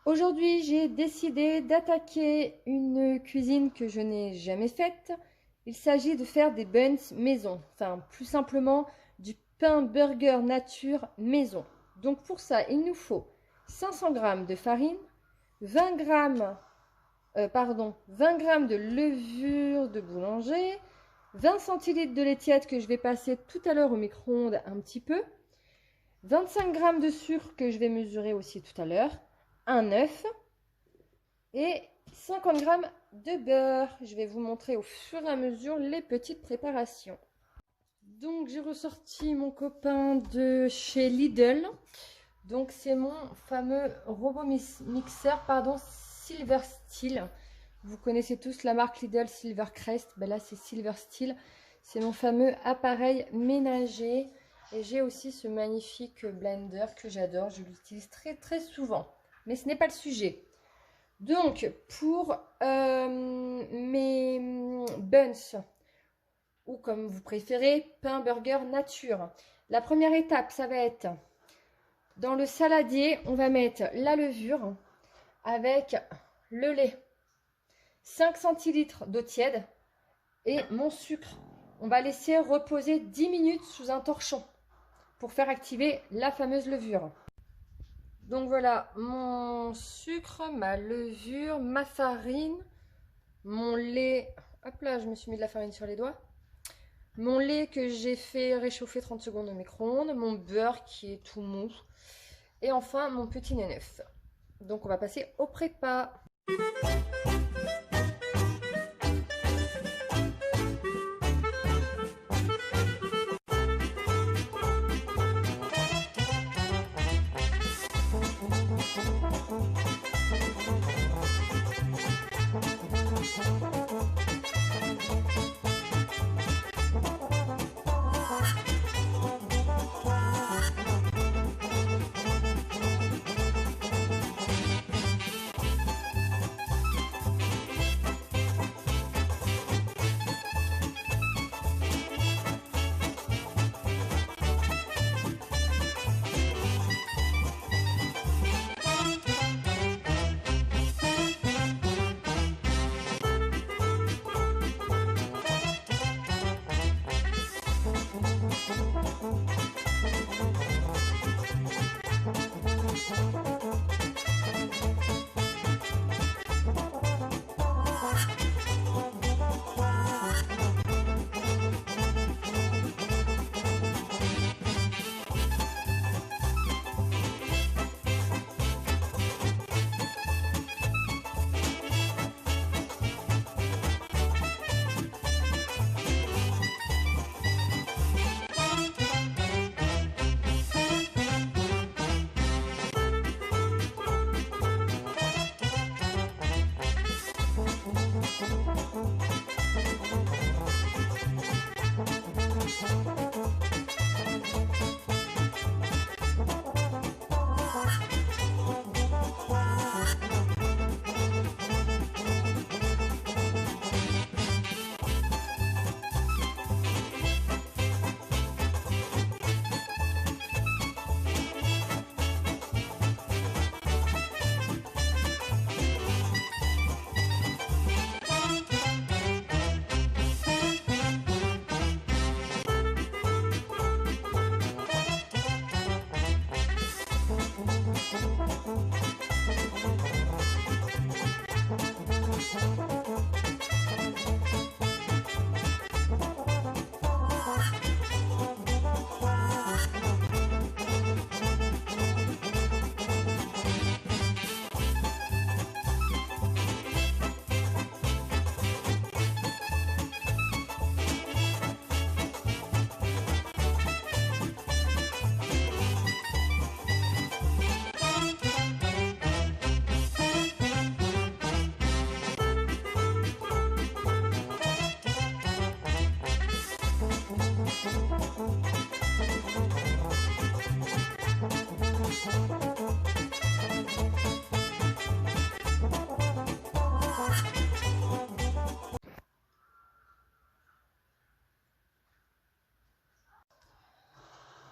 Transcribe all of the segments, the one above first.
Aujourd'hui, j'ai décidé d'attaquer une cuisine que je n'ai jamais faite. Il s'agit de faire des buns maison, enfin plus simplement du pain burger nature maison. Donc pour ça, il nous faut 500 g de farine, 20 g, 20 g de levure de boulanger, 20 centilitres de lait tiède que je vais passer tout à l'heure au micro-ondes un petit peu, 25 g de sucre que je vais mesurer aussi tout à l'heure, un œuf et 50 g de beurre. Je vais vous montrer au fur et à mesure les petites préparations. Donc j'ai ressorti mon copain de chez Lidl. Donc c'est mon fameux robot mixeur, Silver Steel. Vous connaissez tous la marque Lidl Silvercrest. Ben là c'est Silver Steel. C'est mon fameux appareil ménager. Et j'ai aussi ce magnifique blender que j'adore. Je l'utilise très très souvent. Mais ce n'est pas le sujet. Donc, pour mes buns, ou comme vous préférez, pain burger nature, la première étape, ça va être, dans le saladier, on va mettre la levure avec le lait, 5 centilitres d'eau tiède et mon sucre. On va laisser reposer 10 minutes sous un torchon pour faire activer la fameuse levure. Donc voilà, mon sucre, ma levure, ma farine, mon lait. Hop là, je me suis mis de la farine sur les doigts. Mon lait que j'ai fait réchauffer 30 secondes au micro-ondes. Mon beurre qui est tout mou. Et enfin, mon petit neuf. Donc on va passer au prépa.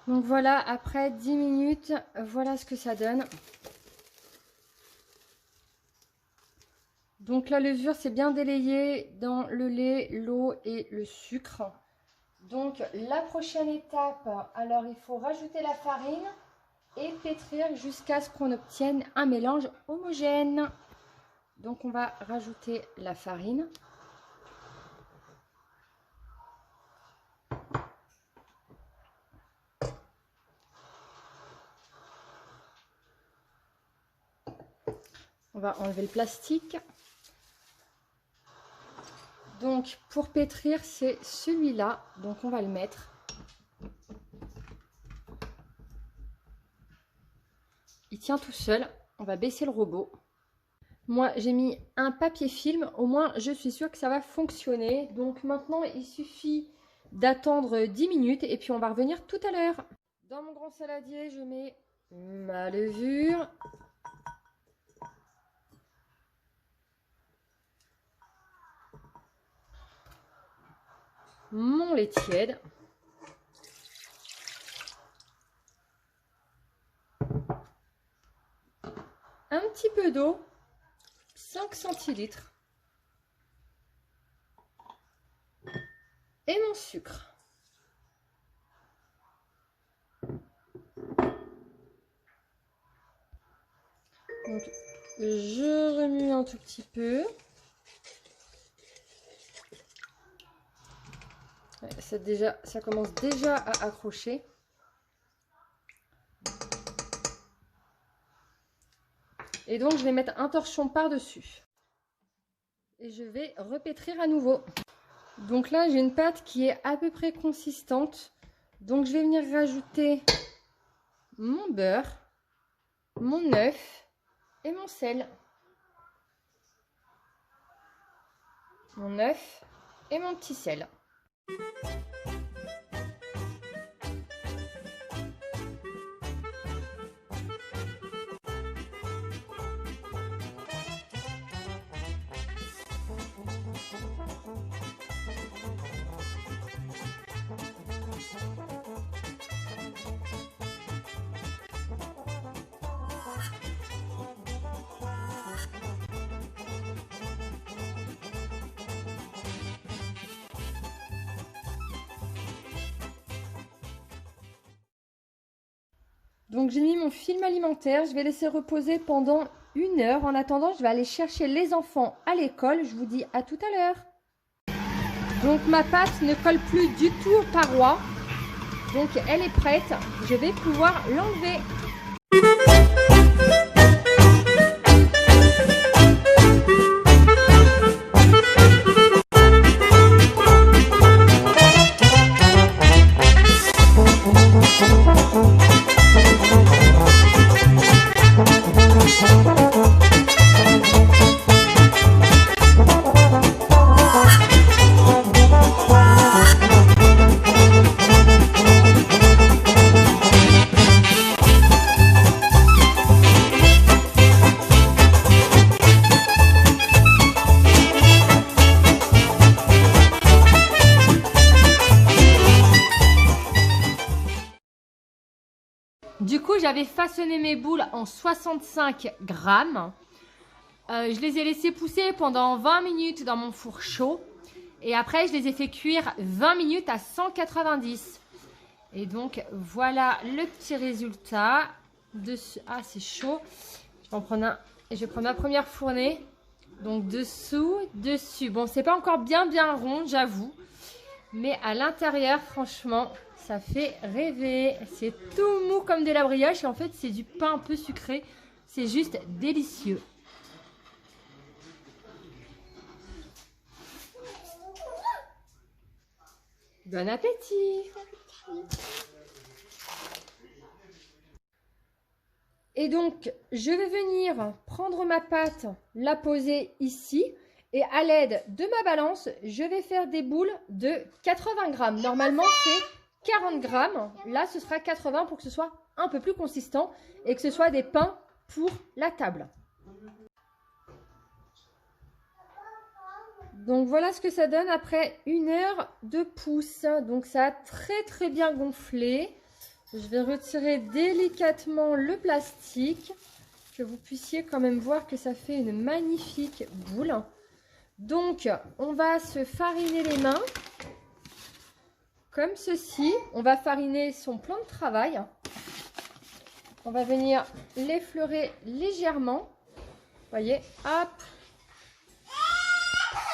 Donc voilà, après 10 minutes, voilà ce que ça donne. Donc la levure c'est bien délayé dans le lait, l'eau et le sucre. Donc la prochaine étape, alors il faut rajouter la farine et pétrir jusqu'à ce qu'on obtienne un mélange homogène. Donc on va rajouter la farine. On va enlever le plastique. Donc pour pétrir, c'est celui-là. Donc on va le mettre. Il tient tout seul. On va baisser le robot. Moi, j'ai mis un papier film. Au moins, je suis sûre que ça va fonctionner. Donc maintenant, il suffit d'attendre 10 minutes et puis on va revenir tout à l'heure. Dans mon grand saladier, je mets ma levure. Mon lait tiède. Un petit peu d'eau. 5 centilitres. Et mon sucre. Donc, je remue un tout petit peu. Ça commence déjà à accrocher. Et donc, je vais mettre un torchon par-dessus. Et je vais repétrir à nouveau. Donc là, j'ai une pâte qui est à peu près consistante. Donc, je vais venir rajouter mon beurre, mon œuf et mon sel. Mon œuf et mon petit sel. Donc j'ai mis mon film alimentaire, je vais laisser reposer pendant 1 heure. En attendant, je vais aller chercher les enfants à l'école. Je vous dis à tout à l'heure. Donc ma pâte ne colle plus du tout aux parois. Donc elle est prête. Je vais pouvoir l'enlever. Du coup, j'avais façonné mes boules en 65 grammes. Je les ai laissées pousser pendant 20 minutes dans mon four chaud. Et après, je les ai fait cuire 20 minutes à 190. Et donc, voilà le petit résultat. Ah, c'est chaud. Je vais en prendre un. Et je vais prendre ma première fournée. Donc, dessous, dessus. Bon, c'est pas encore bien rond, j'avoue. Mais à l'intérieur, franchement, ça fait rêver. C'est tout mou comme de la brioche. Et en fait, c'est du pain un peu sucré. C'est juste délicieux. Bon appétit! Et donc, je vais venir prendre ma pâte, la poser ici. Et à l'aide de ma balance, je vais faire des boules de 80 grammes. Normalement, c'est 40 grammes. Là, ce sera 80 pour que ce soit un peu plus consistant et que ce soit des pains pour la table. Donc, voilà ce que ça donne après 1 heure de pousse. Donc, ça a très bien gonflé. Je vais retirer délicatement le plastique. que vous puissiez quand même voir que ça fait une magnifique boule. Donc, on va se fariner les mains comme ceci. On va fariner son plan de travail. On va venir l'effleurer légèrement. Voyez, hop.